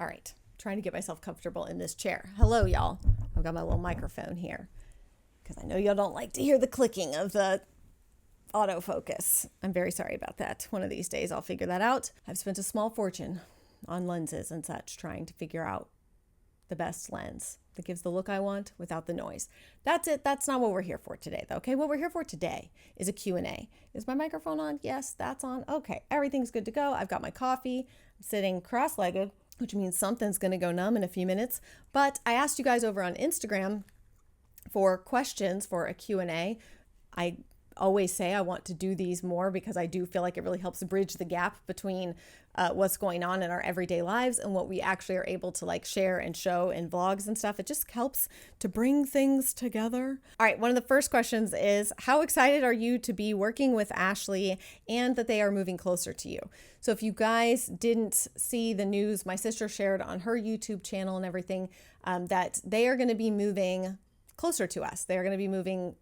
All right, trying to get myself comfortable in this chair. Hello, y'all. I've got my little microphone here because I know y'all don't like to hear the clicking of the autofocus. I'm very sorry about that. One of these days I'll figure that out. I've spent a small fortune on lenses and such trying to figure out the best lens that gives the look I want without the noise. That's it. That's not what we're here for today, though. Okay, what we're here for today is a Q&A. Is my microphone on? Yes, that's on. Okay, everything's good to go. I've got my coffee. I'm sitting cross-legged, which means something's going to go numb in a few minutes. But I asked you guys over on Instagram for questions for a Q&A. I always say I want to do these more because I do feel like it really helps bridge the gap between what's going on in our everyday lives and what we actually are able to like share and show in vlogs and stuff. It just helps to bring things together. All right, one of the first questions is, how excited are you to be working with Ashley and that they are moving closer to you? So if you guys didn't see the news, my sister shared on her YouTube channel and everything that they are going to be moving closer to us. They're going to be moving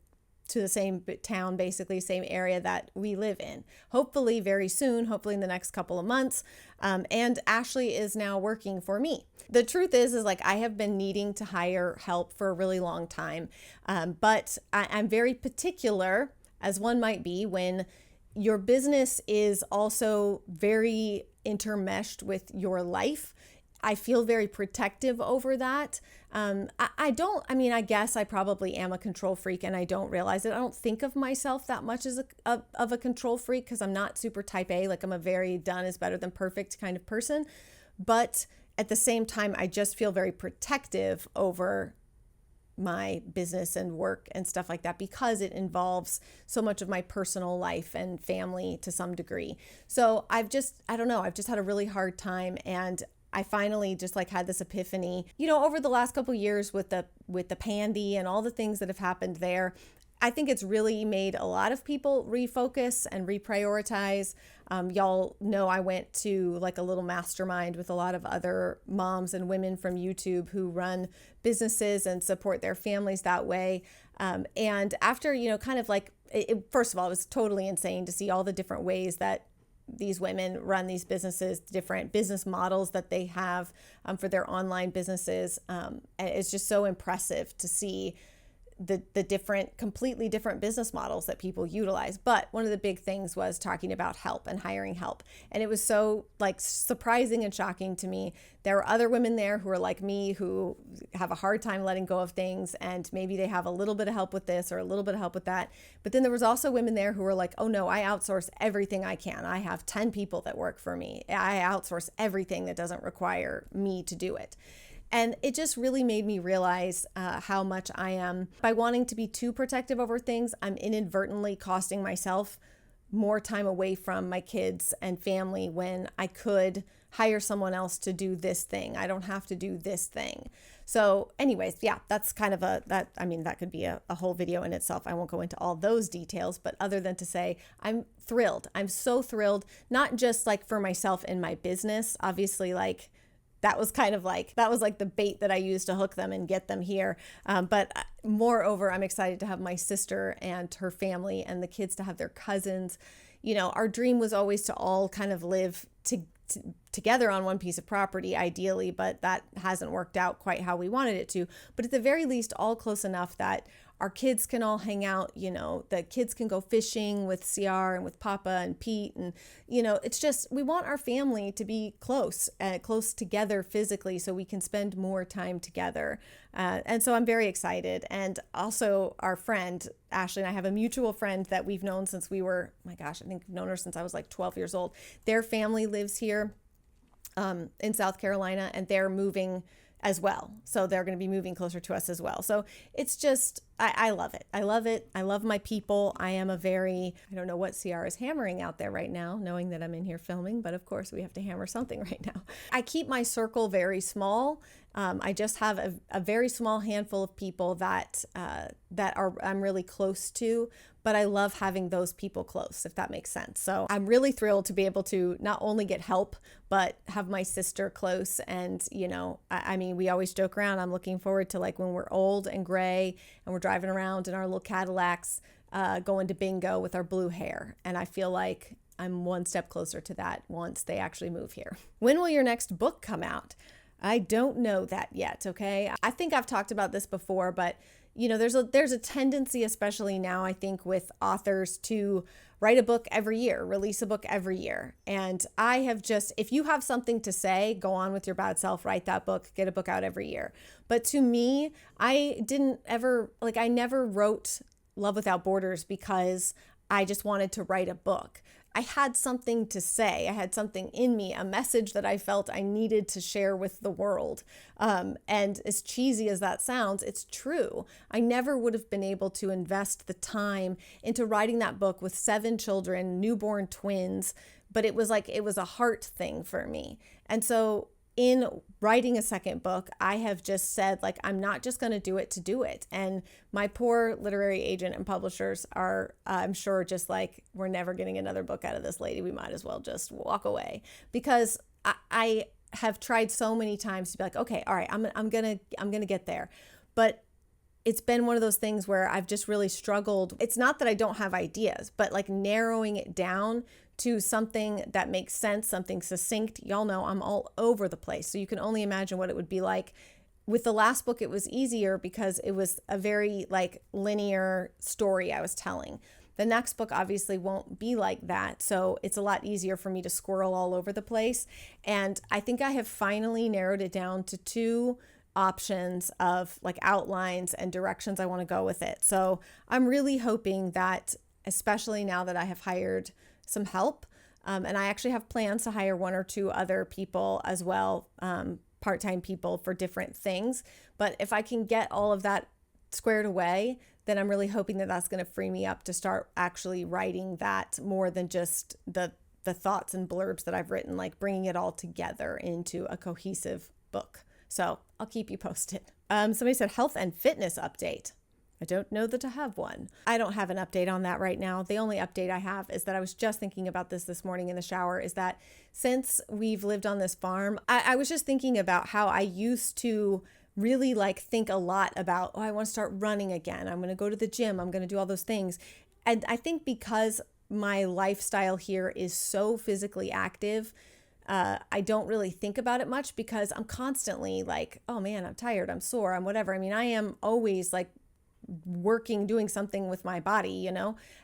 to the same town, basically same area that we live in. Hopefully very soon, hopefully in the next couple of months. And Ashley is now working for me. The truth is like I have been needing to hire help for a really long time. But I'm very particular, as one might be, when your business is also very intermeshed with your life. I feel very protective over that. I guess I probably am a control freak and I don't realize it. I don't think of myself that much as a control freak because I'm not super type A. Like I'm a very done is better than perfect kind of person. But at the same time, I just feel very protective over my business and work and stuff like that because it involves so much of my personal life and family to some degree. So I've just had a really hard time, and I finally just like had this epiphany, over the last couple of years with the pandy and all the things that have happened there. I think it's really made a lot of people refocus and reprioritize. Y'all know I went to like a little mastermind with a lot of other moms and women from YouTube who run businesses and support their families that way. And after, first of all, it was totally insane to see all the different ways that these women run these businesses, different business models that they have for their online businesses. And it's just so impressive to see the different, completely different business models that people utilize. But one of the big things was talking about help and hiring help. And it was so like surprising and shocking to me. There were other women there who are like me, who have a hard time letting go of things. And maybe they have a little bit of help with this or a little bit of help with that. But then there was also women there who were like, oh no, I outsource everything I can. I have 10 people that work for me. I outsource everything that doesn't require me to do it. And it just really made me realize how much I am, by wanting to be too protective over things, I'm inadvertently costing myself more time away from my kids and family when I could hire someone else to do this thing. I don't have to do this thing. So anyways, yeah, that's kind of that could be a whole video in itself. I won't go into all those details, but other than to say, I'm thrilled. I'm so thrilled, not just like for myself in my business, obviously like, that was the bait that I used to hook them and get them here. But moreover, I'm excited to have my sister and her family and the kids to have their cousins. Our dream was always to all kind of live together on one piece of property, ideally, but that hasn't worked out quite how we wanted it to. But at the very least, all close enough that our kids can all hang out, the kids can go fishing with CR and with Papa and Pete. And, it's just, we want our family to be close together physically so we can spend more time together. And so I'm very excited. And also our friend, Ashley, and I have a mutual friend that we've known since we were, I think I've known her since I was like 12 years old. Their family lives here in South Carolina, and they're moving as well. So they're going to be moving closer to us as well. So it's just, I love it. I love it. I love my people. I don't know what CR is hammering out there right now, knowing that I'm in here filming, but of course we have to hammer something right now. I keep my circle very small. I just have a very small handful of people that I'm really close to, but I love having those people close, if that makes sense. So I'm really thrilled to be able to not only get help, but have my sister close. And, we always joke around. I'm looking forward to like when we're old and gray and we're driving around in our little Cadillacs, going to bingo with our blue hair. And I feel like I'm one step closer to that once they actually move here. When will your next book come out? I don't know that yet, okay? I think I've talked about this before, but there's a tendency, especially now, I think, with authors to write a book every year, release a book every year. And I have just, if you have something to say, go on with your bad self, write that book, get a book out every year. But to me, I never wrote Love Without Borders because I just wanted to write a book. I had something to say. I had something in me, a message that I felt I needed to share with the world. And as cheesy as that sounds, it's true. I never would have been able to invest the time into writing that book with 7 children, newborn twins, but it was a heart thing for me. And so in writing a second book, I have just said, I'm not just going to do it to do it. And my poor literary agent and publishers are, I'm sure, just like, we're never getting another book out of this lady. We might as well just walk away, because I have tried so many times to be like, okay, all right, I'm gonna get there. But it's been one of those things where I've just really struggled. It's not that I don't have ideas, but narrowing it down to something that makes sense, something succinct. Y'all know I'm all over the place. So you can only imagine what it would be like. With the last book, it was easier because it was a very linear story I was telling. The next book obviously won't be like that. So it's a lot easier for me to squirrel all over the place. And I think I have finally narrowed it down to 2 options of outlines and directions I want to go with it. So I'm really hoping that, especially now that I have hired some help, and I actually have plans to hire 1 or 2 other people as well, part-time people for different things. But if I can get all of that squared away, then I'm really hoping that that's going to free me up to start actually writing that more than just the thoughts and blurbs that I've written, bringing it all together into a cohesive book. So I'll keep you posted. Somebody said health and fitness update. I don't know that I have one. I don't have an update on that right now. The only update I have is that I was just thinking about this morning in the shower, is that since we've lived on this farm, I was just thinking about how I used to really think a lot about, I want to start running again. I'm going to go to the gym. I'm going to do all those things. And I think because my lifestyle here is so physically active, I don't really think about it much, because I'm constantly oh man, I'm tired, I'm sore, I'm whatever. I mean, I am always working, doing something with my body,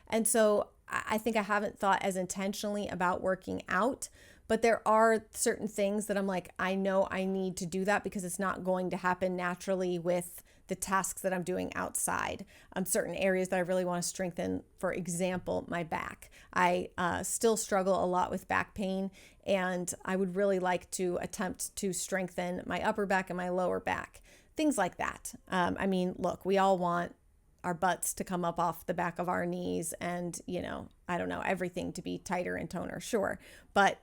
And so I think I haven't thought as intentionally about working out, but there are certain things that I'm I know I need to do that, because it's not going to happen naturally with the tasks that I'm doing outside. Certain areas that I really want to strengthen, for example, my back. I still struggle a lot with back pain, and I would really like to attempt to strengthen my upper back and my lower back. Things like that. I mean, look, we all want our butts to come up off the back of our knees and, I don't know, everything to be tighter and toner, sure. But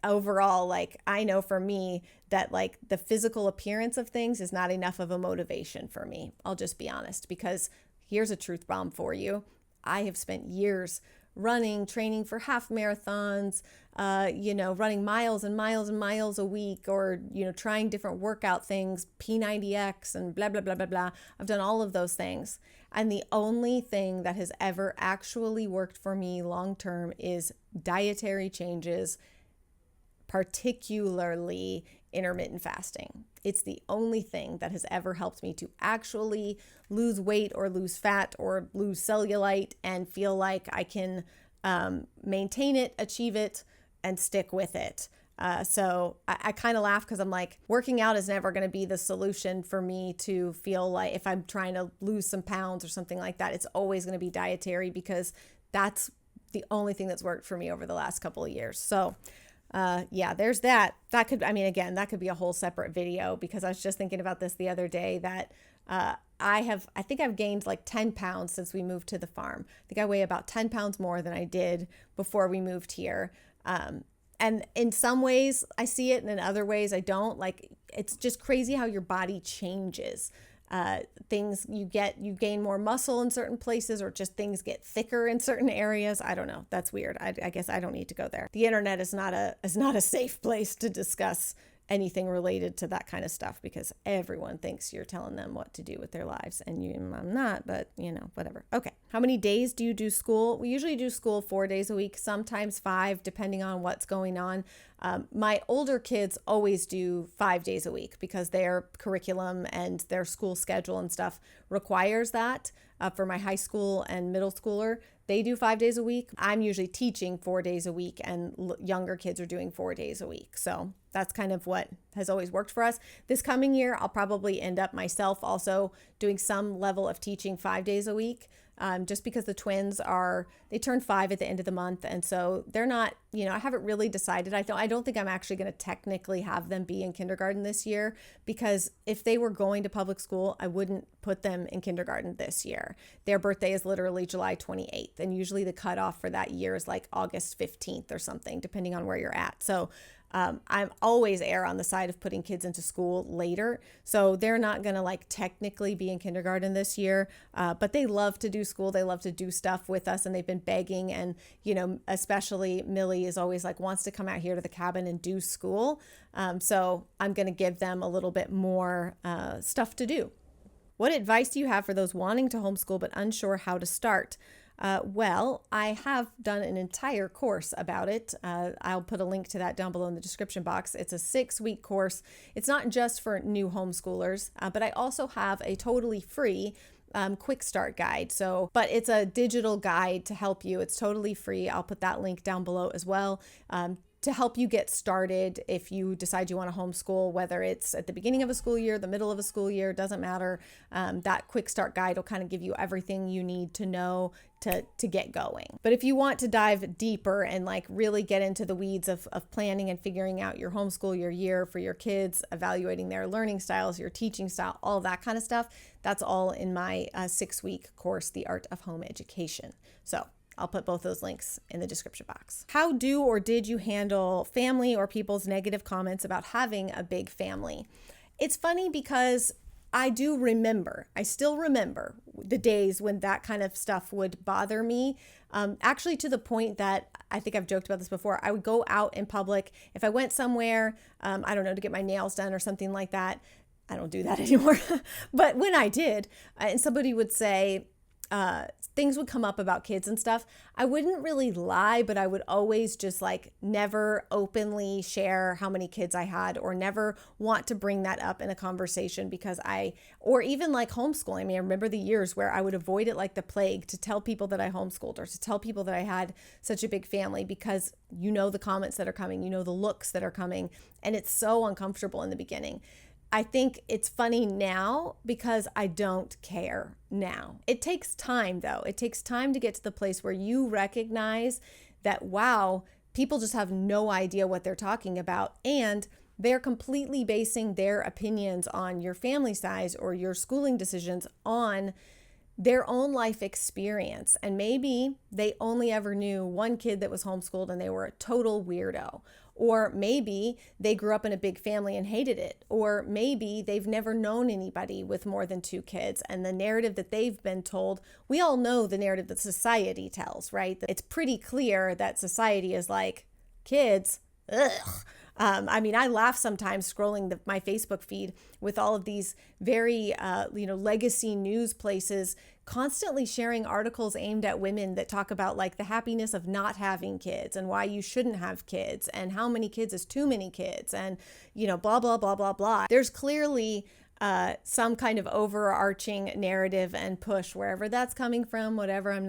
overall, I know for me that the physical appearance of things is not enough of a motivation for me. I'll just be honest, because here's a truth bomb for you. I have spent years running, training for half marathons, running miles and miles and miles a week, or, trying different workout things, P90X and blah, blah, blah, blah, blah. I've done all of those things. And the only thing that has ever actually worked for me long-term is dietary changes, particularly intermittent fasting. It's the only thing that has ever helped me to actually lose weight or lose fat or lose cellulite and feel like I can maintain it, achieve it, and stick with it. So I kind of laugh, because I'm working out is never going to be the solution for me to feel like, if I'm trying to lose some pounds or something like that, it's always going to be dietary, because that's the only thing that's worked for me over the last couple of years. So yeah, there's that. That could be a whole separate video, because I was just thinking about this the other day, that I think I've gained 10 pounds since we moved to the farm. I think I weigh about 10 pounds more than I did before we moved here. And in some ways I see it, and in other ways I don't. It's just crazy how your body changes. Things you gain more muscle in certain places, or just things get thicker in certain areas. I don't know. That's weird. I guess I don't need to go there. The internet is not a safe place to discuss anything related to that kind of stuff, because everyone thinks you're telling them what to do with their lives, and I'm not, but whatever. Okay. How many days do you do school? We usually do school 4 days a week, sometimes 5, depending on what's going on. My older kids always do 5 days a week because their curriculum and their school schedule and stuff requires that. For my high school and middle schooler, they do 5 days a week. I'm usually teaching 4 days a week, and younger kids are doing 4 days a week. So that's kind of what has always worked for us. This coming year, I'll probably end up myself also doing some level of teaching 5 days a week. Just because the twins they turn 5 at the end of the month. And so they're not, I haven't really decided. I don't think I'm actually going to technically have them be in kindergarten this year, because if they were going to public school, I wouldn't put them in kindergarten this year. Their birthday is literally July 28th. And usually the cutoff for that year is like August 15th or something, depending on where you're at. So I'm always err on the side of putting kids into school later. So they're not going to technically be in kindergarten this year, but they love to do school. They love to do stuff with us, and they've been begging. And, especially Millie is always wants to come out here to the cabin and do school. So I'm going to give them a little bit more stuff to do. What advice do you have for those wanting to homeschool but unsure how to start? Well, I have done an entire course about it. I'll put a link to that down below in the description box. It's a 6-week course. It's not just for new homeschoolers, but I also have a totally free quick start guide. But it's a digital guide to help you. It's totally free. I'll put that link down below as well. To help you get started if you decide you want to homeschool, whether it's at the beginning of a school year, the middle of a school year, doesn't matter. That quick start guide will kind of give you everything you need to know to get going. But if you want to dive deeper and really get into the weeds of planning and figuring out your homeschool, your year for your kids, evaluating their learning styles, your teaching style, all of that kind of stuff, that's all in my 6-week course, The Art of Home Education. So I'll put both those links in the description box. How do or did you handle family or people's negative comments about having a big family? It's funny because I still remember the days when that kind of stuff would bother me. Actually, to the point that I think I've joked about this before. I would go out in public. If I went somewhere, I don't know, to get my nails done or something like that. I don't do that anymore. But when I did, and somebody would say, things would come up about kids and stuff, I wouldn't really lie, but I would always just never openly share how many kids I had, or never want to bring that up in a conversation, or even homeschooling. I mean, I remember the years where I would avoid it like the plague to tell people that I homeschooled, or to tell people that I had such a big family, because the comments that are coming, the looks that are coming, and it's so uncomfortable in the beginning. I think it's funny now because I don't care now. It takes time, though. It takes time to get to the place where you recognize that, wow, people just have no idea what they're talking about, and they're completely basing their opinions on your family size or your schooling decisions on their own life experience. And maybe they only ever knew one kid that was homeschooled and they were a total weirdo. Or maybe they grew up in a big family and hated it. Or maybe they've never known anybody with more than 2 kids. And the narrative that they've been told, we all know the narrative that society tells, right? It's pretty clear that society is kids, ugh. I laugh sometimes scrolling my Facebook feed with all of these very, legacy news places constantly sharing articles aimed at women that talk about the happiness of not having kids, and why you shouldn't have kids, and how many kids is too many kids, and, blah, blah, blah, blah, blah. There's clearly some kind of overarching narrative and push, wherever that's coming from, whatever. We're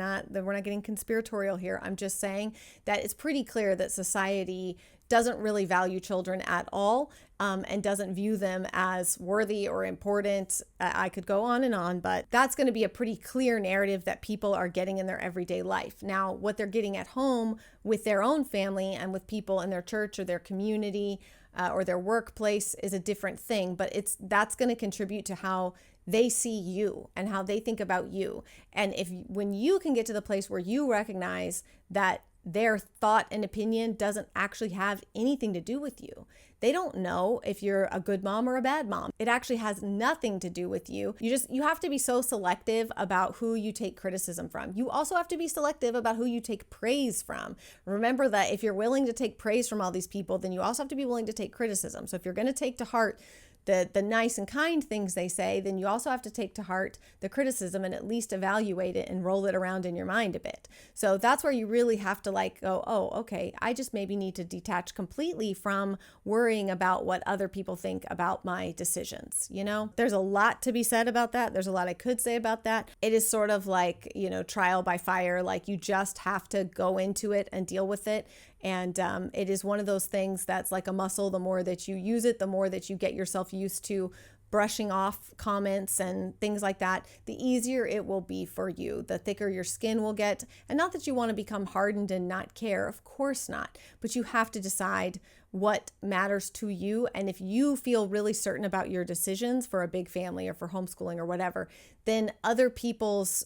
not getting conspiratorial here. I'm just saying that it's pretty clear that society doesn't really value children at all, and doesn't view them as worthy or important. I could go on, but that's going to be a pretty clear narrative that people are getting in their everyday life. Now, what they're getting at home with their own family and with people in their church or their community or their workplace is a different thing, but that's going to contribute to how they see you and how they think about you. And when you can get to the place where you recognize that their thought and opinion doesn't actually have anything to do with you. They don't know if you're a good mom or a bad mom. It actually has nothing to do with you. You have to be so selective about who you take criticism from. You also have to be selective about who you take praise from. Remember that if you're willing to take praise from all these people, then you also have to be willing to take criticism. So if you're going to take to heart the nice and kind things they say, then you also have to take to heart the criticism and at least evaluate it and roll it around in your mind a bit. So that's where you really have to go, oh, okay, I just maybe need to detach completely from worrying about what other people think about my decisions. There's a lot to be said about that. There's a lot I could say about that. It is sort of like, trial by fire. Like you just have to go into it and deal with it. And it is one of those things that's like a muscle. The more that you use it, the more that you get yourself used to brushing off comments and things like that, the easier it will be for you, the thicker your skin will get. And not that you want to become hardened and not care, of course not, but you have to decide what matters to you. And if you feel really certain about your decisions for a big family or for homeschooling or whatever, then other people's,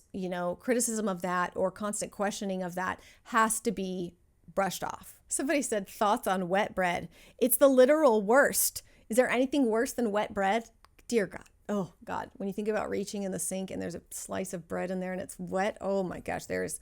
criticism of that or constant questioning of that has to be brushed off. Somebody said, thoughts on wet bread. It's the literal worst. Is there anything worse than wet bread? Dear God. Oh God. When you think about reaching in the sink and there's a slice of bread in there and it's wet, oh my gosh, there's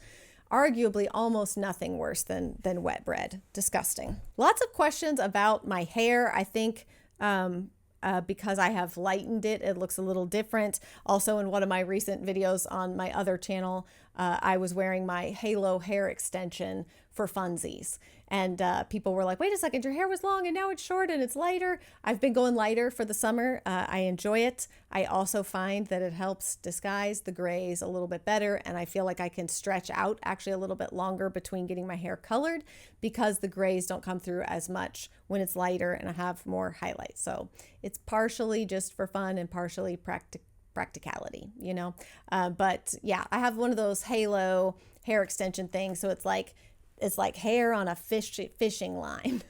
arguably almost nothing worse than wet bread. Disgusting. Lots of questions about my hair. I think because I have lightened it, it looks a little different. Also, in one of my recent videos on my other channel, I was wearing my halo hair extension for funsies. And people were like, wait a second, your hair was long and now it's short and it's lighter. I've been going lighter for the summer. I enjoy it. I also find that it helps disguise the grays a little bit better. And I feel like I can stretch out actually a little bit longer between getting my hair colored because the grays don't come through as much when it's lighter and I have more highlights. So it's partially just for fun and partially practicality, but yeah, I have one of those halo hair extension things. So it's like hair on a fishing line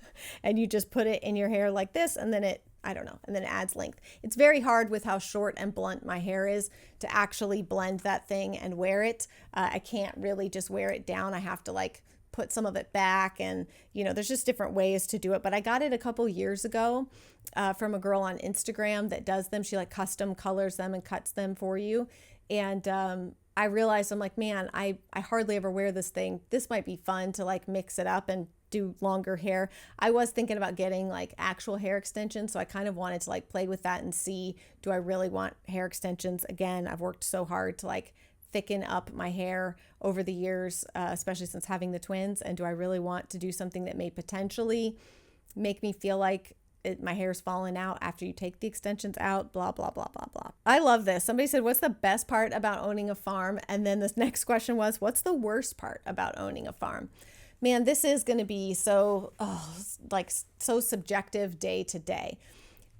and you just put it in your hair like this and then it adds length. It's very hard with how short and blunt my hair is to actually blend that thing and wear it. I can't really just wear it down. I have to put some of it back and there's just different ways to do it. But I got it a couple years ago from a girl on Instagram that does them. She custom colors them and cuts them for you. And I realized I'm like, man, I hardly ever wear this thing. This might be fun to mix it up and do longer hair. I was thinking about getting actual hair extensions. So I kind of wanted to play with that and see, do I really want hair extensions? Again, I've worked so hard to thicken up my hair over the years, especially since having the twins. And do I really want to do something that may potentially make me feel like my hair's falling out after you take the extensions out, blah, blah, blah, blah, blah. I love this. Somebody said, what's the best part about owning a farm? And then this next question was, what's the worst part about owning a farm? Man, this is going to be so subjective day to day.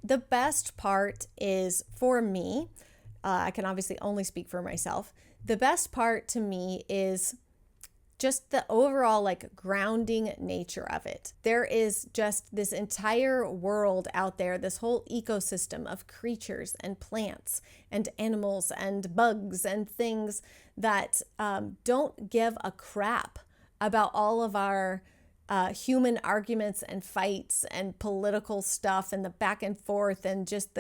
The best part is for me, I can obviously only speak for myself. The best part to me is just the overall grounding nature of it. There is just this entire world out there, this whole ecosystem of creatures and plants and animals and bugs and things that don't give a crap about all of our human arguments and fights and political stuff and the back and forth and just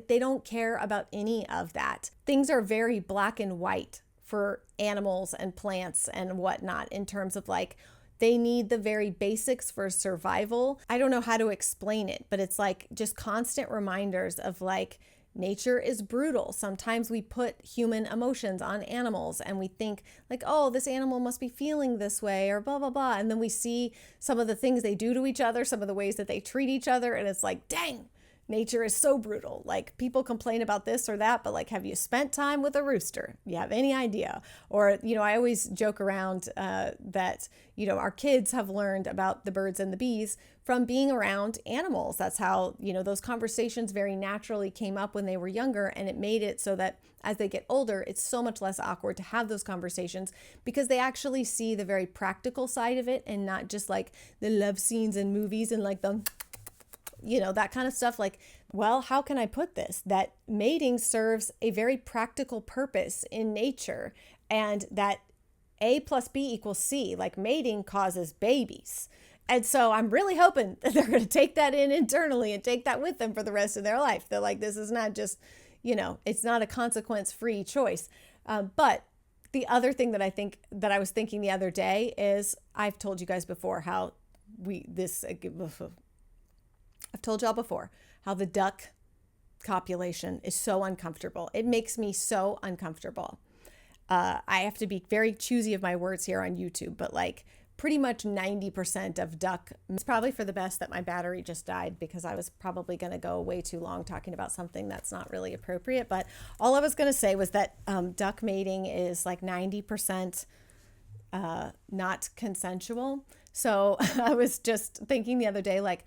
they don't care about any of that. Things are very black and white for animals and plants and whatnot in terms of they need the very basics for survival. I don't know how to explain it, but it's just constant reminders of nature is brutal. Sometimes we put human emotions on animals and we think oh, this animal must be feeling this way or blah, blah, blah. And then we see some of the things they do to each other, some of the ways that they treat each other. And it's dang, nature is so brutal. People complain about this or that, but have you spent time with a rooster? You have any idea? Or, I always joke around that, our kids have learned about the birds and the bees from being around animals. That's how, those conversations very naturally came up when they were younger, and it made it so that as they get older, it's so much less awkward to have those conversations because they actually see the very practical side of it and not just the love scenes in movies and that kind of stuff. Well, how can I put this? That mating serves a very practical purpose in nature, and that A plus B equals C, like mating causes babies. And so I'm really hoping that they're going to take that in internally and take that with them for the rest of their life. They're like, this is not just, it's not a consequence-free choice. But the other thing that I was thinking the other day is, I've told you guys before how I've told y'all before how the duck copulation is so uncomfortable. It makes me so uncomfortable. I have to be very choosy of my words here on YouTube, but like pretty much 90% of duck, it's probably for the best that my battery just died, because I was probably going to go way too long talking about something that's not really appropriate. But all I was going to say was that duck mating is like 90% not consensual. So I was just thinking the other day, like,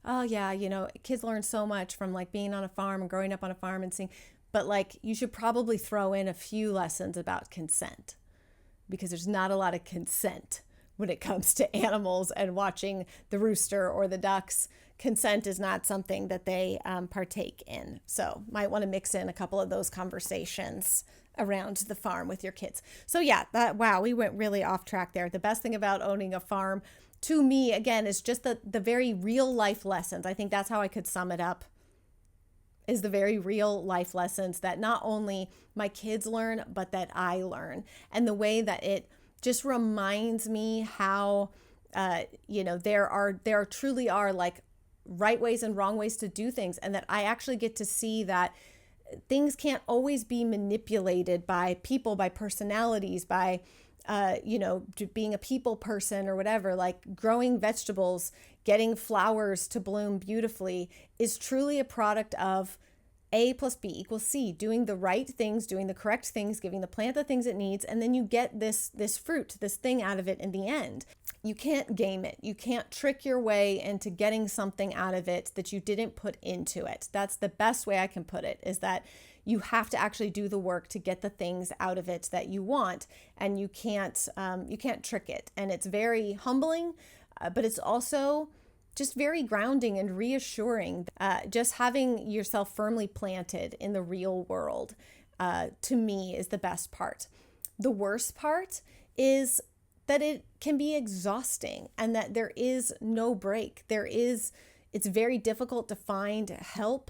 oh yeah, kids learn so much from like being on a farm and growing up on a farm and seeing, but like you should probably throw in a few lessons about consent, because there's not a lot of consent when it comes to animals and watching the rooster or the ducks. Consent is not something that they partake in. So might want to mix in a couple of those conversations around the farm with your kids. So yeah, wow, we went really off track there. The best thing about owning a farm to me, again, is just the very real life lessons. I think that's how I could sum it up, is the very real life lessons that not only my kids learn, but that I learn. And the way that it just reminds me how, there truly are like right ways and wrong ways to do things. And that I actually get to see that things can't always be manipulated by people, by personalities, by, being a people person or whatever. Like growing vegetables, getting flowers to bloom beautifully is truly a product of A plus B equals C, doing the right things, doing the correct things, giving the plant the things it needs, and then you get this fruit, this thing out of it in the end. You can't game it. You can't trick your way into getting something out of it that you didn't put into it. That's the best way I can put it, is that you have to actually do the work to get the things out of it that you want, and you can't trick it. And it's very humbling, but it's also just very grounding and reassuring. Just having yourself firmly planted in the real world, to me, is the best part. The worst part is that it can be exhausting and that there is no break. It's very difficult to find help,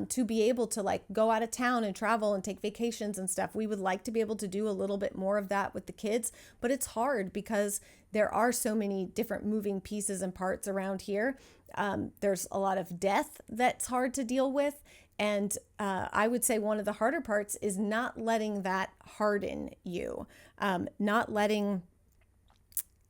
to be able to like go out of town and travel and take vacations and stuff. We would like to be able to do a little bit more of that with the kids, but it's hard because there are so many different moving pieces and parts around here. There's a lot of death that's hard to deal with. And I would say one of the harder parts is not letting that harden you, not letting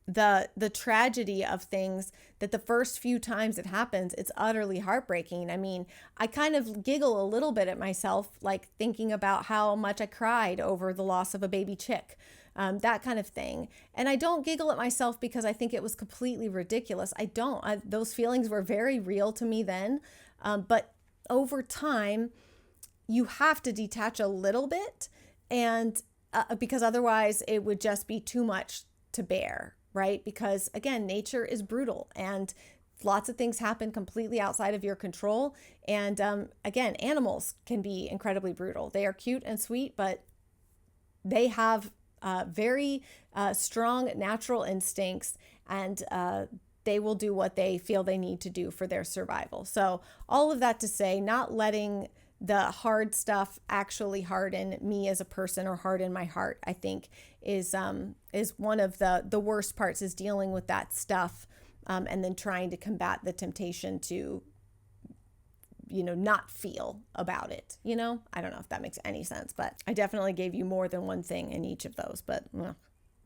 the tragedy of things, that the first few times it happens, it's utterly heartbreaking. I mean, I kind of giggle a little bit at myself, like thinking about how much I cried over the loss of a baby chick, that kind of thing. And I don't giggle at myself because I think it was completely ridiculous. I don't. Those feelings were very real to me then. But over time, you have to detach a little bit, and because otherwise it would just be too much to bear. Right? Because again, nature is brutal and lots of things happen completely outside of your control. And again, animals can be incredibly brutal. They are cute and sweet, but they have very strong natural instincts, and they will do what they feel they need to do for their survival. So all of that to say, not letting the hard stuff actually harden me as a person or harden my heart, I think is one of the worst parts, is dealing with that stuff, and then trying to combat the temptation to, not feel about it. I don't know if that makes any sense, but I definitely gave you more than one thing in each of those. But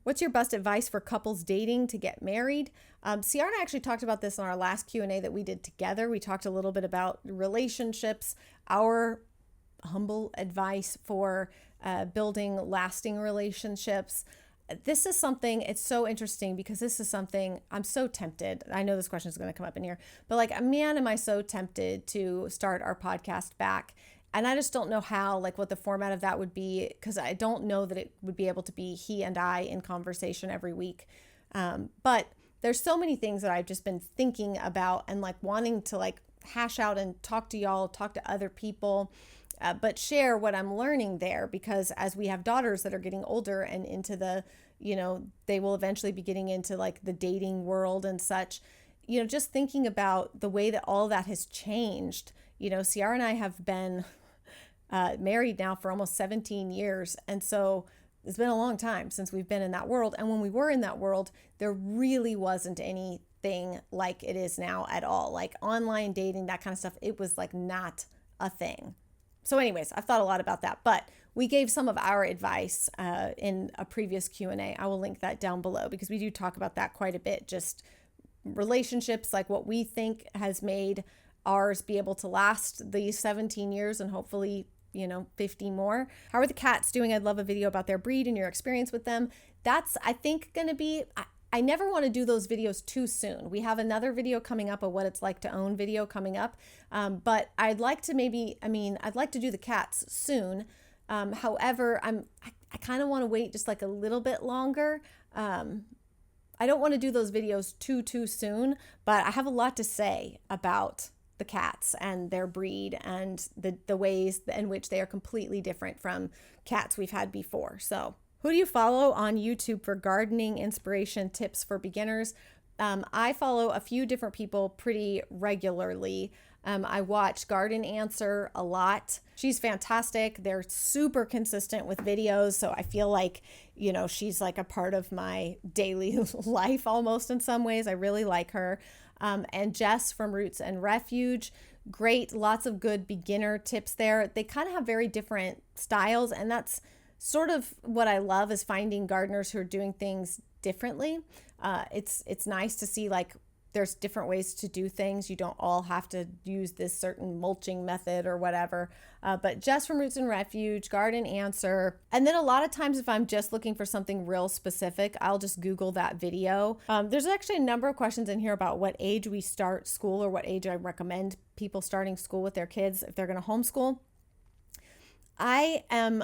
what's your best advice for couples dating to get married? Ciara and I actually talked about this in our last Q&A that we did together. We talked a little bit about relationships, our humble advice for building lasting relationships. This is something, it's so interesting because this is something I'm so tempted. I know this question is going to come up in here, but like, man, am I so tempted to start our podcast back. And I just don't know how, like what the format of that would be, because I don't know that it would be able to be he and I in conversation every week. But there's so many things that I've just been thinking about and like wanting to like hash out and talk to y'all, talk to other people, but share what I'm learning there, because as we have daughters that are getting older and into the they will eventually be getting into like the dating world and such. Just thinking about the way that all that has changed. Ciara and I have been married now for almost 17 years. And so it's been a long time since we've been in that world. And when we were in that world, there really wasn't anything like it is now at all. Like online dating, that kind of stuff, it was like not a thing. So anyways, I've thought a lot about that, but we gave some of our advice in a previous Q&A. I will link that down below because we do talk about that quite a bit. Just relationships, like what we think has made ours be able to last these 17 years and hopefully 50 more. How are the cats doing? I'd love a video about their breed and your experience with them. That's, I think, going to be, I never want to do those videos too soon. We have another video coming up of what it's like to own video coming up. But I'd like to I'd like to do the cats soon. However, I kind of want to wait just like a little bit longer. I don't want to do those videos too soon, but I have a lot to say about the cats and their breed and the ways in which they are completely different from cats we've had before. So who do you follow on YouTube for gardening inspiration tips for beginners? I follow a few different people pretty regularly. I watch Garden Answer a lot. She's fantastic. They're super consistent with videos. So I feel like, she's like a part of my daily life almost in some ways. I really like her. And Jess from Roots and Refuge, great, lots of good beginner tips there. They kind of have very different styles, and that's sort of what I love, is finding gardeners who are doing things differently. It's nice to see like there's different ways to do things. You don't all have to use this certain mulching method or whatever. But Jess from Roots and Refuge, Garden Answer. And then a lot of times if I'm just looking for something real specific, I'll just Google that video. There's actually a number of questions in here about what age we start school or what age I recommend people starting school with their kids if they're going to homeschool. I'm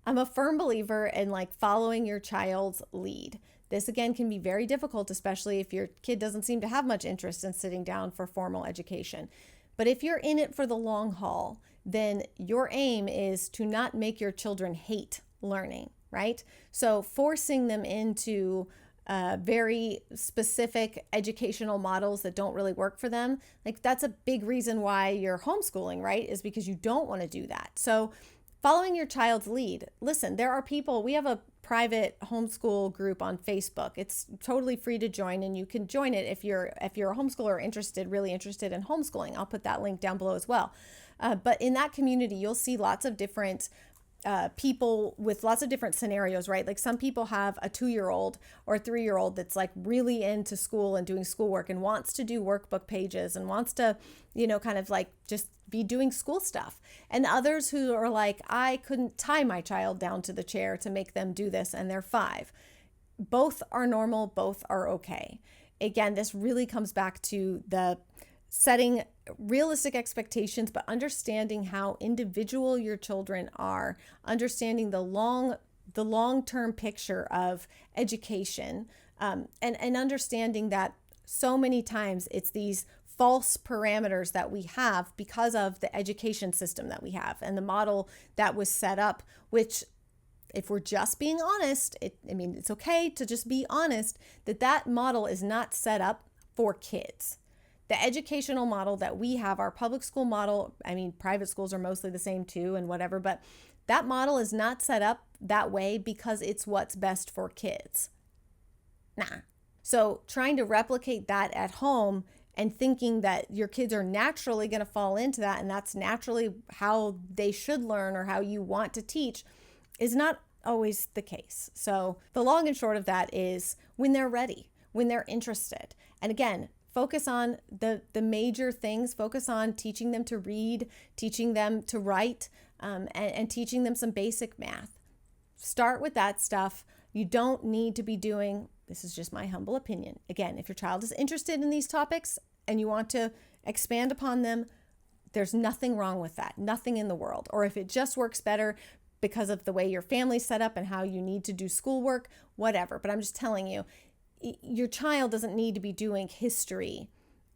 a firm believer in like following your child's lead. This again can be very difficult, especially if your kid doesn't seem to have much interest in sitting down for formal education. But if you're in it for the long haul, then your aim is to not make your children hate learning, right? So forcing them into very specific educational models that don't really work for them, like that's a big reason why you're homeschooling, right? Is because you don't want to do that. So following your child's lead. Listen, there are people, we have a private homeschool group on Facebook. It's totally free to join, and you can join it if you're a homeschooler really interested in homeschooling. I'll put that link down below as well. But in that community, you'll see lots of different people with lots of different scenarios, right? Like some people have a 2-year-old or a 3-year-old that's like really into school and doing schoolwork and wants to do workbook pages and wants to, kind of like just be doing school stuff. And others who are like, I couldn't tie my child down to the chair to make them do this, and they're 5. Both are normal, both are okay. Again, this really comes back to the setting realistic expectations, but understanding how individual your children are, understanding the long-term picture of education, and understanding that so many times it's these false parameters that we have because of the education system that we have and the model that was set up, which, if we're just being honest, it's okay to just be honest that model is not set up for kids. The educational model that we have, our public school model, private schools are mostly the same too and whatever, but that model is not set up that way because it's what's best for kids. Nah. So trying to replicate that at home and thinking that your kids are naturally going to fall into that and that's naturally how they should learn or how you want to teach is not always the case. So the long and short of that is when they're ready, when they're interested. And again, focus on the major things, focus on teaching them to read, teaching them to write, and teaching them some basic math. Start with that stuff. You don't need to be doing, this is just my humble opinion. Again, if your child is interested in these topics and you want to expand upon them, there's nothing wrong with that, nothing in the world. Or if it just works better because of the way your family's set up and how you need to do schoolwork, whatever. But I'm just telling you, your child doesn't need to be doing history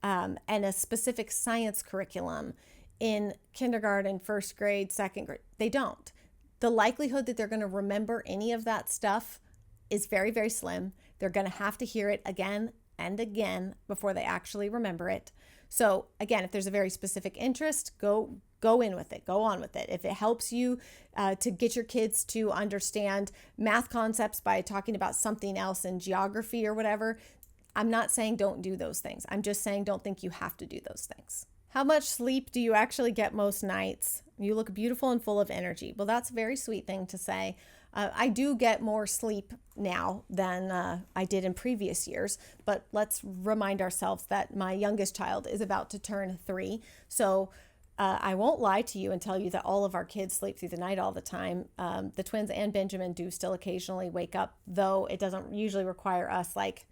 and a specific science curriculum in kindergarten, first grade, second grade. They don't. The likelihood that they're going to remember any of that stuff is very, very slim. They're going to have to hear it again and again before they actually remember it. So again, if there's a very specific interest, go in with it, go on with it. If it helps you to get your kids to understand math concepts by talking about something else in geography or whatever, I'm not saying don't do those things. I'm just saying don't think you have to do those things. How much sleep do you actually get most nights? You look beautiful and full of energy. Well, that's a very sweet thing to say. I do get more sleep now than I did in previous years, but let's remind ourselves that my youngest child is about to turn 3. So I won't lie to you and tell you that all of our kids sleep through the night all the time. The twins and Benjamin do still occasionally wake up, though it doesn't usually require us like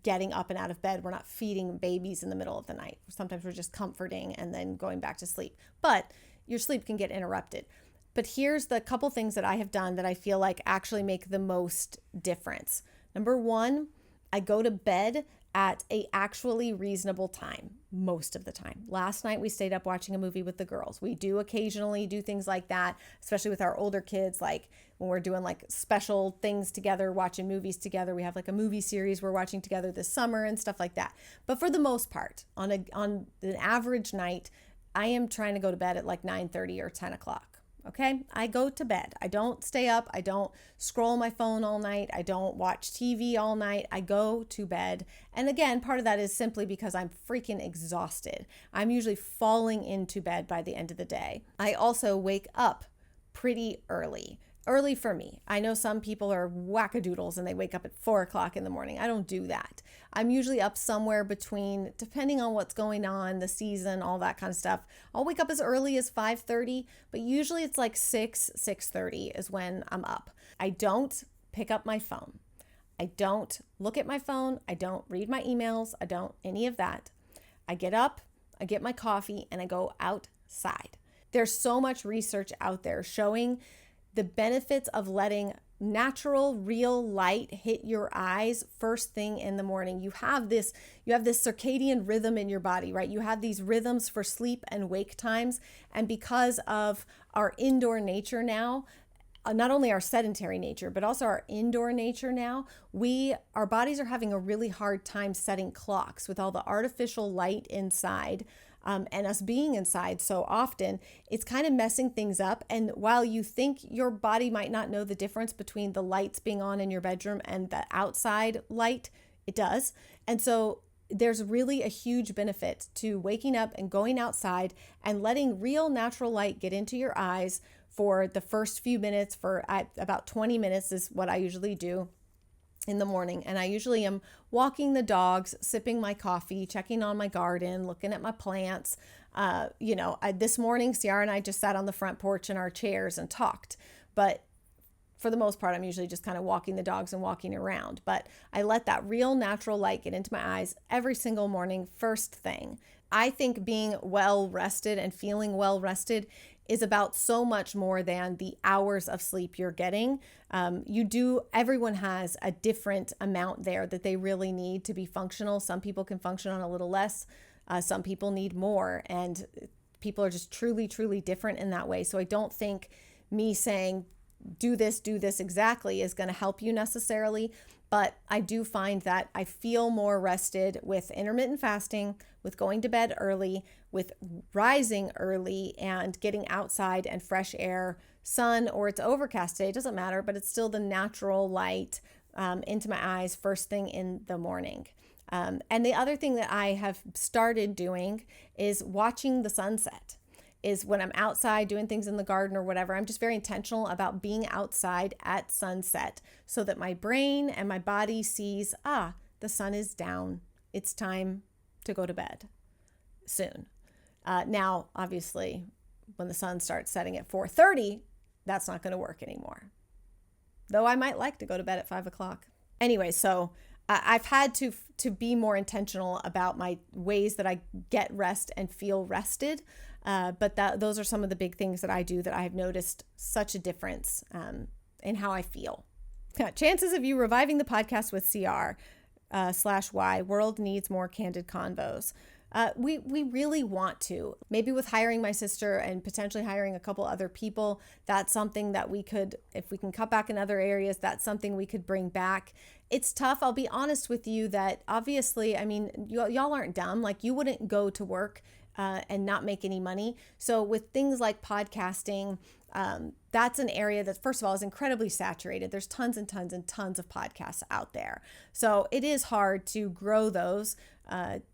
getting up and out of bed. We're not feeding babies in the middle of the night. Sometimes we're just comforting and then going back to sleep. But your sleep can get interrupted. But here's the couple things that I have done that I feel like actually make the most difference. Number 1, I go to bed at a actually reasonable time most of the time. Last night we stayed up watching a movie with the girls. We do occasionally do things like that, especially with our older kids, like when we're doing like special things together, watching movies together. We have like a movie series we're watching together this summer and stuff like that. But for the most part, on an average night, I am trying to go to bed at like 9:30 or 10 o'clock. Okay, I go to bed. I don't stay up. I don't scroll my phone all night. I don't watch TV all night. I go to bed. And again, part of that is simply because I'm freaking exhausted. I'm usually falling into bed by the end of the day. I also wake up pretty early. Early for me. I know some people are wackadoodles and they wake up at 4 o'clock in the morning. I don't do that. I'm usually up somewhere between, depending on what's going on, the season, all that kind of stuff. I'll wake up as early as 5:30, but usually it's like 6:30 is when I'm up. I don't pick up my phone. I don't look at my phone. I don't read my emails. I don't any of that. I get up, I get my coffee, and I go outside. There's so much research out there showing the benefits of letting natural, real light hit your eyes first thing in the morning. You have this circadian rhythm in your body, right? You have these rhythms for sleep and wake times. And because of our indoor nature now, not only our sedentary nature, but also our indoor nature now, our bodies are having a really hard time setting clocks with all the artificial light inside. And us being inside so often, it's kind of messing things up. And while you think your body might not know the difference between the lights being on in your bedroom and the outside light, it does. And so there's really a huge benefit to waking up and going outside and letting real natural light get into your eyes for the first few minutes. For about 20 minutes is what I usually do in the morning. And I usually am walking the dogs, sipping my coffee, checking on my garden, looking at my plants. This morning, Ciara and I just sat on the front porch in our chairs and talked. But for the most part, I'm usually just kind of walking the dogs and walking around. But I let that real natural light get into my eyes every single morning, first thing. I think being well rested and feeling well rested is about so much more than the hours of sleep you're getting. Everyone has a different amount there that they really need to be functional. Some people can function on a little less. Some people need more, and people are just truly, truly different in that way. So I don't think me saying, do this exactly is going to help you necessarily. But I do find that I feel more rested with intermittent fasting, with going to bed early, with rising early and getting outside and fresh air, sun, or it's overcast today, it doesn't matter, but it's still the natural light into my eyes first thing in the morning. And the other thing that I have started doing is watching the sunset. Is when I'm outside doing things in the garden or whatever, I'm just very intentional about being outside at sunset so that my brain and my body sees, the sun is down. It's time to go to bed soon. Now, obviously, when the sun starts setting at 4:30, that's not going to work anymore. Though I might like to go to bed at 5 o'clock. Anyway, so I've had to be more intentional about my ways that I get rest and feel rested. But those are some of the big things that I do that I've noticed such a difference in how I feel. Chances of you reviving the podcast with CR /Y, World Needs More Candid Convos. We really want to. Maybe with hiring my sister and potentially hiring a couple other people, that's something that we could, if we can cut back in other areas, that's something we could bring back. It's tough. I'll be honest with you that obviously, I mean, y'all aren't dumb. Like, you wouldn't go to work and not make any money. So with things like podcasting, that's an area that, first of all, is incredibly saturated. There's tons and tons and tons of podcasts out there. So it is hard to grow those,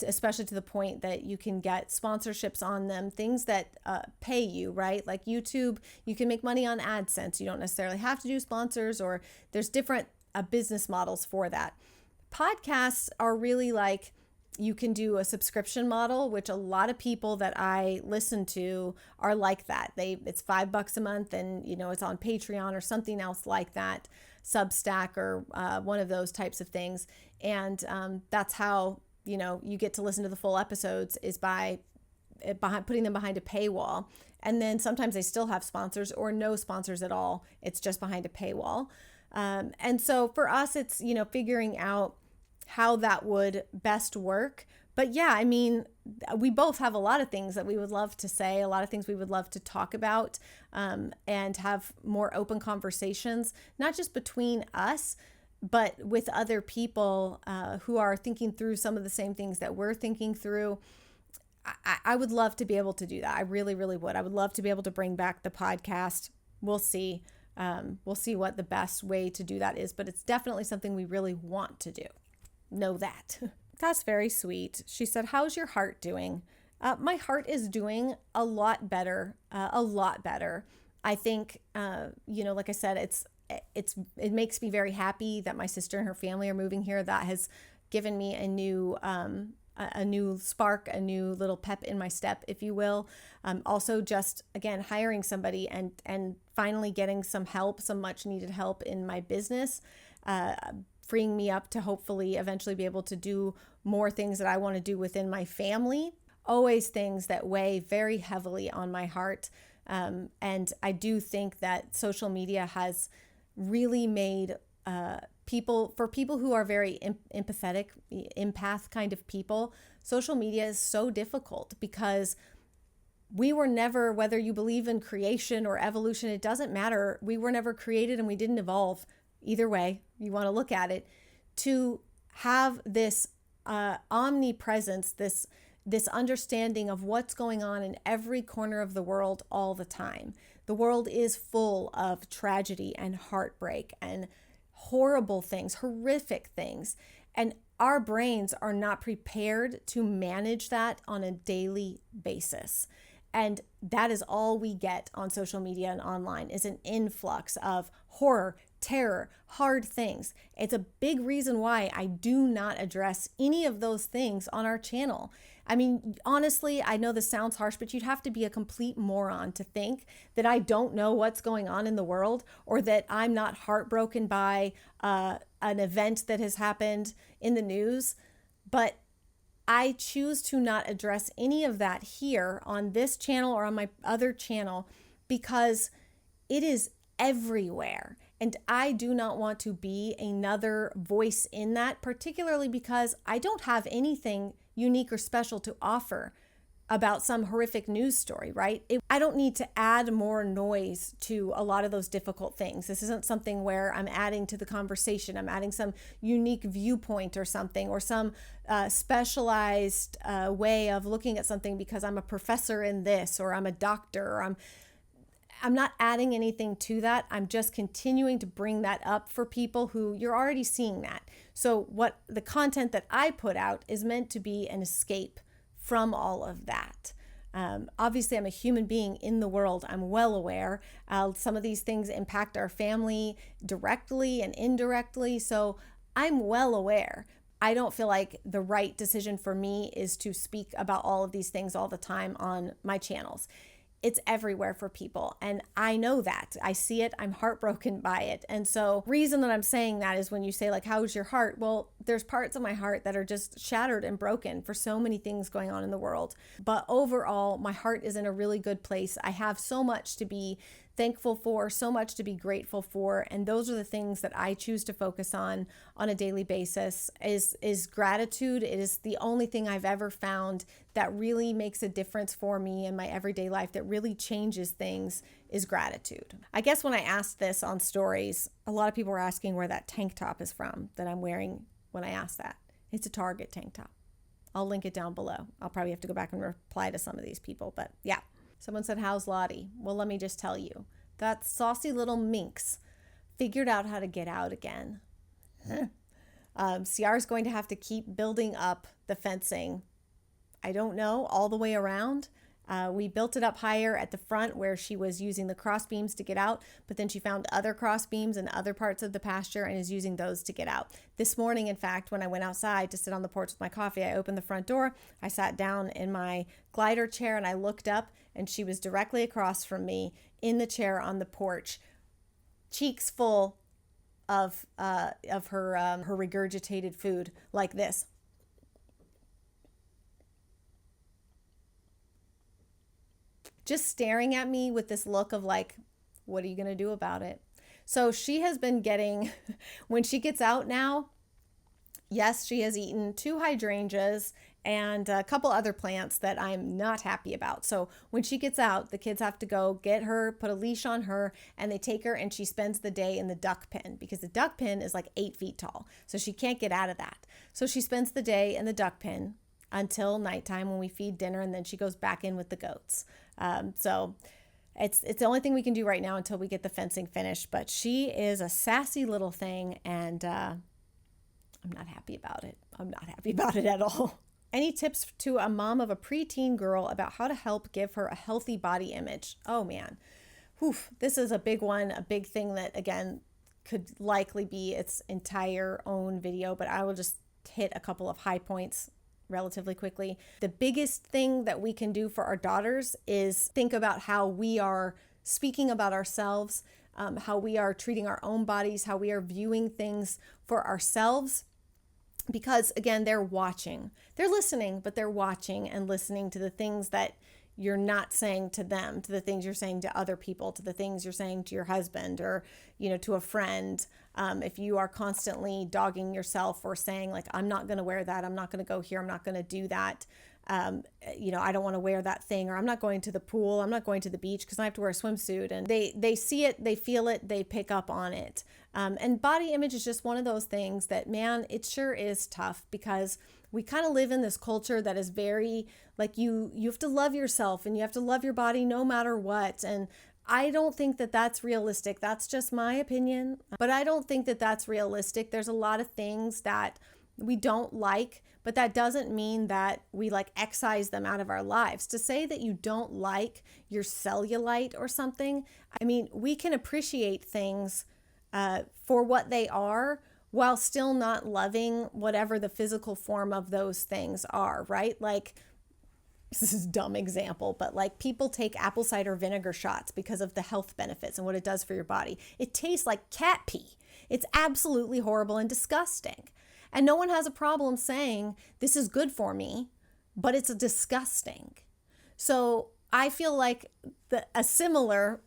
especially to the point that you can get sponsorships on them, things that pay you, right? Like YouTube, you can make money on AdSense. You don't necessarily have to do sponsors, or there's different business models for that. Podcasts are really like, you can do a subscription model, which a lot of people that I listen to are like that. It's $5 a month, and it's on Patreon or something else like that, Substack or one of those types of things. And that's how you get to listen to the full episodes, is by putting them behind a paywall. And then sometimes they still have sponsors or no sponsors at all. It's just behind a paywall. And so for us, it's figuring out how that would best work. But yeah, I mean, we both have a lot of things that we would love to say, a lot of things we would love to talk about, and have more open conversations, not just between us, but with other people who are thinking through some of the same things that we're thinking through. I would love to be able to do that. I really, really would. I would love to be able to bring back the podcast. We'll see. We'll see what the best way to do that is, but it's definitely something we really want to do. Know that. That's very sweet. She said, "How's your heart doing?" My heart is doing a lot better. A lot better. I think, like I said, it makes me very happy that my sister and her family are moving here. That has given me a new spark, a new little pep in my step, if you will. Also, just again, hiring somebody and finally getting some help, some much needed help in my business, freeing me up to hopefully eventually be able to do more things that I want to do within my family. Always things that weigh very heavily on my heart. And I do think that social media has really made people who are very empathetic, empath kind of people, social media is so difficult because we were never, whether you believe in creation or evolution, it doesn't matter. We were never created and we didn't evolve. Either way you want to look at it, to have this omnipresence, this understanding of what's going on in every corner of the world all the time. The world is full of tragedy and heartbreak and horrible things, horrific things. And our brains are not prepared to manage that on a daily basis. And that is all we get on social media and online, is an influx of horror, terror, hard things. It's a big reason why I do not address any of those things on our channel. I mean, honestly, I know this sounds harsh, but you'd have to be a complete moron to think that I don't know what's going on in the world, or that I'm not heartbroken by an event that has happened in the news. But I choose to not address any of that here on this channel or on my other channel because it is everywhere. And I do not want to be another voice in that, particularly because I don't have anything unique or special to offer about some horrific news story, right? I don't need to add more noise to a lot of those difficult things. This isn't something where I'm adding to the conversation. I'm adding some unique viewpoint or something, or some specialized way of looking at something because I'm a professor in this, or I'm a doctor, or I'm not adding anything to that. I'm just continuing to bring that up for people who you're already seeing that. So what the content that I put out is meant to be an escape from all of that. Obviously, I'm a human being in the world. I'm well aware. Some of these things impact our family directly and indirectly. So I'm well aware. I don't feel like the right decision for me is to speak about all of these things all the time on my channels. It's everywhere for people. And I know that. I see it. I'm heartbroken by it. And so reason that I'm saying that is when you say like, how's your heart? Well, there's parts of my heart that are just shattered and broken for so many things going on in the world. But overall, my heart is in a really good place. I have so much to be thankful for, so much to be grateful for. And those are the things that I choose to focus on a daily basis is gratitude. It is the only thing I've ever found that really makes a difference for me in my everyday life, that really changes things, is gratitude. I guess when I asked this on stories, a lot of people were asking where that tank top is from that I'm wearing when I asked that. It's a Target tank top. I'll link it down below. I'll probably have to go back and reply to some of these people, but yeah. Someone said, how's Lottie? Well, let me just tell you, that saucy little minx figured out how to get out again. Ciara's going to have to keep building up the fencing. I don't know, all the way around. We built it up higher at the front where she was using the cross beams to get out, but then she found other cross beams in other parts of the pasture and is using those to get out. This morning, in fact, when I went outside to sit on the porch with my coffee, I opened the front door, I sat down in my glider chair and I looked up and she was directly across from me in the chair on the porch, cheeks full of her regurgitated food like this. Just staring at me with this look of like, what are you going to do about it? So she has been getting, when she gets out now, yes, she has eaten 2 hydrangeas and a couple other plants that I'm not happy about. So when she gets out, the kids have to go get her, put a leash on her, and they take her and she spends the day in the duck pen because the duck pen is like 8 feet tall. So she can't get out of that. So she spends the day in the duck pen until nighttime when we feed dinner, and then she goes back in with the goats. So it's the only thing we can do right now until we get the fencing finished. But she is a sassy little thing, and I'm not happy about it. I'm not happy about it at all. Any tips to a mom of a preteen girl about how to help give her a healthy body image? Oh man, this is a big one, a big thing that again could likely be its entire own video, but I will just hit a couple of high points relatively quickly. The biggest thing that we can do for our daughters is think about how we are speaking about ourselves, how we are treating our own bodies, how we are viewing things for ourselves. Because again, they're watching, they're listening, but they're watching and listening to the things that you're not saying to them, to the things you're saying to other people, to the things you're saying to your husband or, to a friend. If you are constantly dogging yourself or saying like, I'm not going to wear that, I'm not going to go here, I'm not going to do that. I don't want to wear that thing, or I'm not going to the pool, I'm not going to the beach because I have to wear a swimsuit. And they see it, they feel it, they pick up on it. And body image is just one of those things that, man, it sure is tough because we kind of live in this culture that is very like you have to love yourself and you have to love your body no matter what. And I don't think that that's realistic. That's just my opinion, but I don't think that that's realistic. There's a lot of things that we don't like, but that doesn't mean that we like excise them out of our lives. To say that you don't like your cellulite or something, I mean, we can appreciate things for what they are while still not loving whatever the physical form of those things are, right? Like, this is a dumb example, but like people take apple cider vinegar shots because of the health benefits and what it does for your body. It tastes like cat pee. It's absolutely horrible and disgusting. And no one has a problem saying this is good for me, but it's disgusting. So I feel like a similar,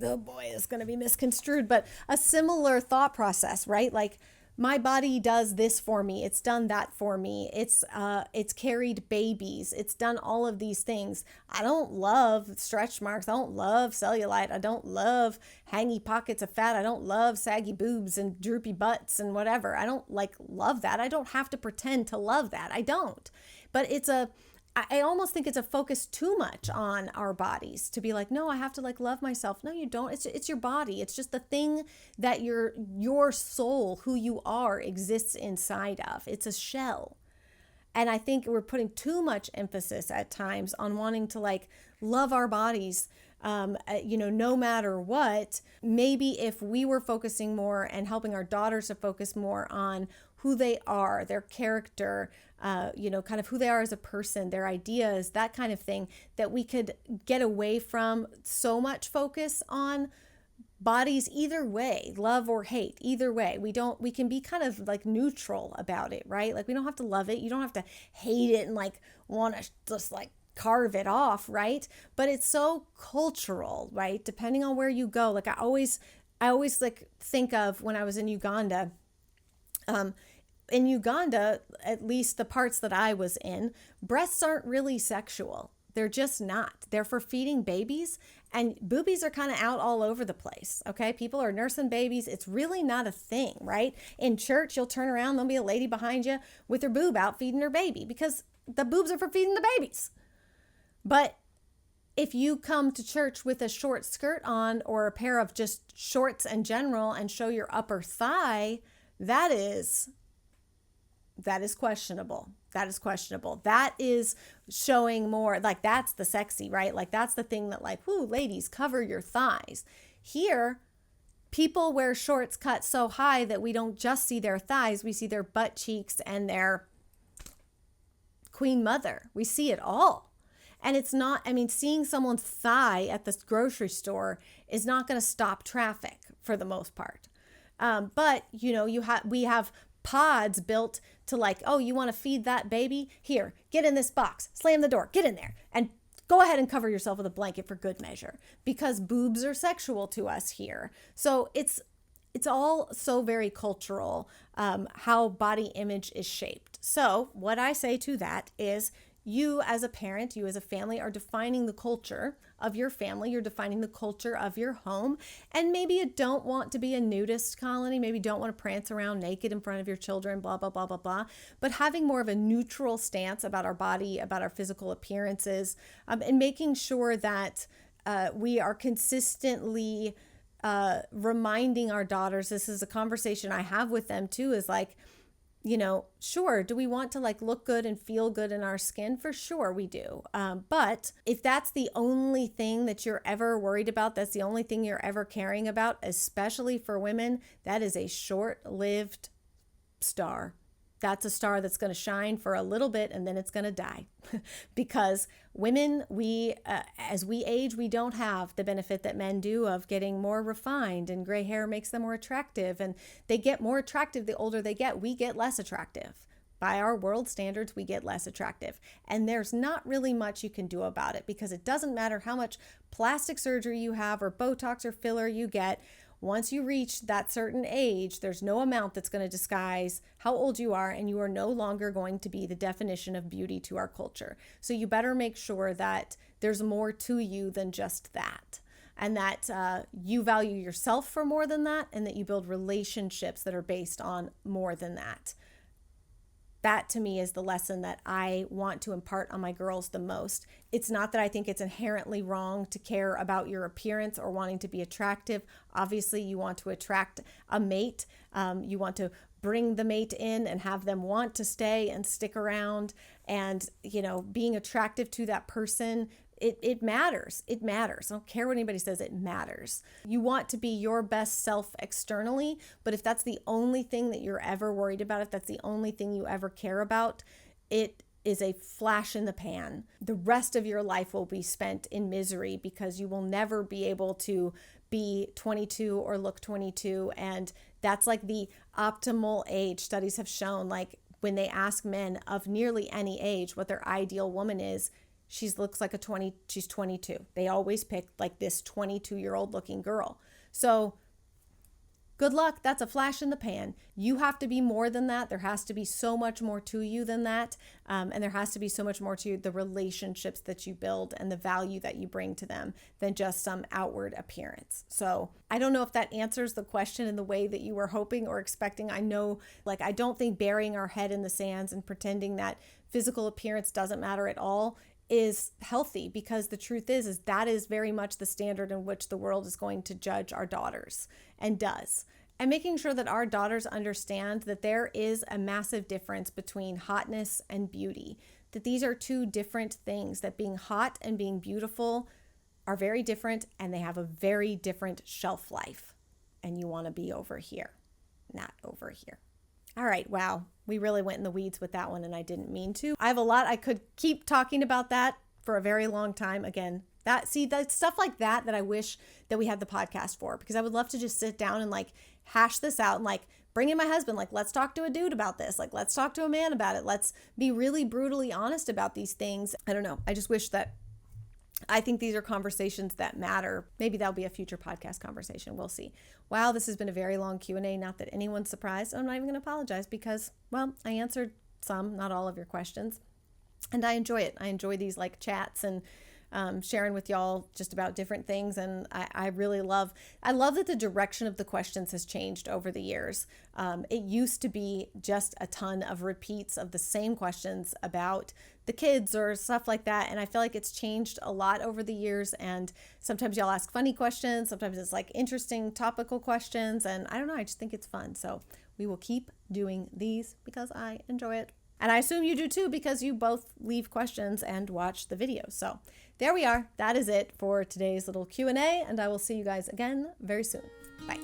oh boy, it's going to be misconstrued, but a similar thought process, right? Like my body does this for me. It's done that for me. It's carried babies. It's done all of these things. I don't love stretch marks. I don't love cellulite. I don't love hangy pockets of fat. I don't love saggy boobs and droopy butts and whatever. I don't love that. I don't have to pretend to love that. I don't. But I almost think it's a focus too much on our bodies to be like, no, I have to love myself. No, you don't. It's your body. It's just the thing that your soul, who you are, exists inside of. It's a shell. And I think we're putting too much emphasis at times on wanting to love our bodies, no matter what. Maybe if we were focusing more and helping our daughters to focus more on who they are, their character, kind of who they are as a person, their ideas, that kind of thing, that we could get away from so much focus on bodies either way, love or hate, either way. We can be kind of neutral about it, right? We don't have to love it. You don't have to hate it and want to just carve it off, right? But it's so cultural, right? Depending on where you go. Like I always like think of when I was in Uganda. In Uganda, at least the parts that I was in, breasts aren't really sexual. They're just not. They're for feeding babies, and boobies are kind of out all over the place. Okay. People are nursing babies. It's really not a thing, right? In church, you'll turn around, there'll be a lady behind you with her boob out feeding her baby because the boobs are for feeding the babies. But if you come to church with a short skirt on or a pair of just shorts in general and show your upper thigh, that is questionable. That is questionable. That is showing more, like that's the sexy, right? Like that's the thing that like, whoo, ladies, cover your thighs. Here, people wear shorts cut so high that we don't just see their thighs, we see their butt cheeks and their queen mother. We see it all. And it's not, I mean, seeing someone's thigh at the grocery store is not going to stop traffic for the most part. But you know, we have pods built to like, oh, you want to feed that baby? Here, get in this box, slam the door, get in there, and go ahead and cover yourself with a blanket for good measure, because boobs are sexual to us here. So it's all so very cultural, how body image is shaped. So what I say to that is, you as a parent, you as a family are defining the culture of your family. You're defining the culture of your home. And maybe you don't want to be a nudist colony. Maybe you don't want to prance around naked in front of your children, blah, blah, blah, blah, blah. But having more of a neutral stance about our body, about our physical appearances, and making sure that we are consistently reminding our daughters, this is a conversation I have with them too, is like, you know, sure, do we want to like look good and feel good in our skin? For sure we do. But if that's the only thing that you're ever worried about, that's the only thing you're ever caring about, especially for women, that is a short-lived star. That's a star that's going to shine for a little bit and then it's going to die. Because women, as we age, we don't have the benefit that men do of getting more refined, and gray hair makes them more attractive, and they get more attractive the older they get. We get less attractive. By our world standards, we get less attractive. And there's not really much you can do about it, because it doesn't matter how much plastic surgery you have or Botox or filler you get. Once you reach that certain age, there's no amount that's going to disguise how old you are, and you are no longer going to be the definition of beauty to our culture. So you better make sure that there's more to you than just that, and that you value yourself for more than that, and that you build relationships that are based on more than that. That to me is the lesson that I want to impart on my girls the most. It's not that I think it's inherently wrong to care about your appearance or wanting to be attractive. Obviously, you want to attract a mate. You want to bring the mate in and have them want to stay and stick around. And, you know, being attractive to that person, it matters. It matters. I don't care what anybody says, it matters. You want to be your best self externally, but if that's the only thing that you're ever worried about, if that's the only thing you ever care about, it is a flash in the pan. The rest of your life will be spent in misery, because you will never be able to be 22 or look 22. And that's like the optimal age. Studies have shown, like when they ask men of nearly any age what their ideal woman is, she's 22. They always pick like this 22-year-old looking girl. So good luck. That's a flash in the pan. You have to be more than that. There has to be so much more to you than that. And there has to be so much more to the relationships that you build and the value that you bring to them than just some outward appearance. So I don't know if that answers the question in the way that you were hoping or expecting. I know, like, I don't think burying our head in the sands and pretending that physical appearance doesn't matter at all is healthy, because the truth is that is very much the standard in which the world is going to judge our daughters, and does. And making sure that our daughters understand that there is a massive difference between hotness and beauty, that these are two different things, that being hot and being beautiful are very different, and they have a very different shelf life. And you want to be over here, not over here. All right, wow. We really went in the weeds with that one, and I didn't mean to. I have a lot. I could keep talking about that for a very long time. Again, that's stuff like that I wish that we had the podcast for, because I would love to just sit down and like hash this out and like bring in my husband. Like, let's talk to a dude about this. Like, let's talk to a man about it. Let's be really brutally honest about these things. I don't know. I just wish that I think these are conversations that matter. Maybe that'll be a future podcast conversation. We'll see. Wow, this has been a very long Q&A. Not that anyone's surprised. I'm not even going to apologize because, well, I answered some, not all of your questions. And I enjoy it. I enjoy these like chats and sharing with y'all just about different things. And I love that the direction of the questions has changed over the years. It used to be just a ton of repeats of the same questions about the kids or stuff like that. And I feel like it's changed a lot over the years. And sometimes y'all ask funny questions. Sometimes it's like interesting topical questions. And I don't know, I just think it's fun. So we will keep doing these because I enjoy it. And I assume you do too, because you both leave questions and watch the videos. So there we are. That is it for today's little Q&A. And I will see you guys again very soon. Bye.